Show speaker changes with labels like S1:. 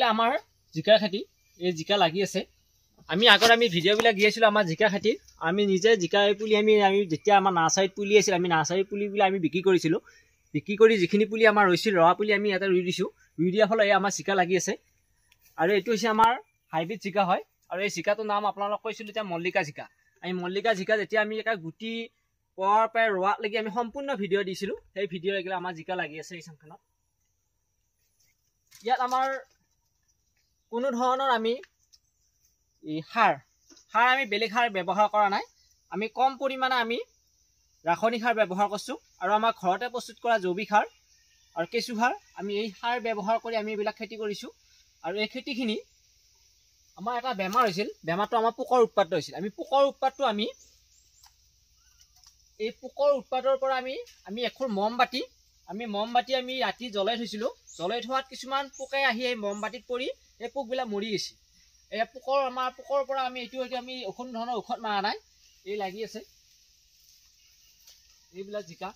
S1: এইবিলাক আমাৰ জিকাৰ খেতি এই জিকা লাগি আছে আমি আগৰ আমি ভিডিঅ'বিলাক দিয়েছিলো আমাৰ জিকা খেতি আমি নিজে জিকা পুলি আমি যেতিয়া আমাৰ নাৰ্চাৰীত পুলি আছিল আমি নাৰ্চাৰী পুলিবিলাক আমি বিক্ৰী কৰিছিলো বিক্ৰী কৰি যিখিনি পুলি আমাৰ ৰৈছিল ৰৱা পুলি আমি ইয়াতে ৰুই দিছো ৰুই দিয়াৰ ফলত এই আমাৰ জিকা লাগি আছে আৰু এইটো হৈছে আমাৰ হাইব্ৰিড জিকা হয় আৰু এই জিকাটোৰ নাম আপোনালোক কৈছিলো এতিয়া মল্লিকা জিকা আমি মল্লিকা জিকা যেতিয়া আমি এটা গুটি পোৱাৰ পৰা ৰোৱাত লাগি আমি সম্পূৰ্ণ ভিডিঅ' দিছিলো সেই ভিডিঅ' এগুলা আমাৰ জিকা লাগি আছে এই চামখনত ইয়াত আমাৰ কোনো ধৰণৰ আমি এই সাৰ আমি বেলেগ সাৰ ব্যৱহাৰ কৰা নাই আমি কম পৰিমাণে আমি ৰাসায়নিক সাৰ ব্যৱহাৰ কৰিছো আৰু আমাৰ ঘৰতে প্ৰস্তুত কৰা জৈৱিক সাৰ আৰু কেঁচু সাৰ আমি এই সাৰ ব্যৱহাৰ কৰি আমি এইবিলাক খেতি কৰিছো আৰু এই খেতিখিনি আমাৰ এটা বেমাৰ হৈছিল বেমাৰটো আমাৰ পোকৰ উৎপাত হৈছিল আমি পোকৰ উৎপাতটো আমি এই পোকৰ উৎপাতৰ পৰা আমি এখুৰ মমবাতি আমি ৰাতি জ্বলাই থৈছিলো জ্বলাই থোৱাত কিছুমান পোকে আহি এই মমবাতিত পৰি এই পোকবিলাক মৰি গৈছে এই পোকৰ পৰা আমি এইটো আমি কোনো ধৰণৰ ঔষধ মাৰা নাই এই লাগি আছে এইবিলাক জিকা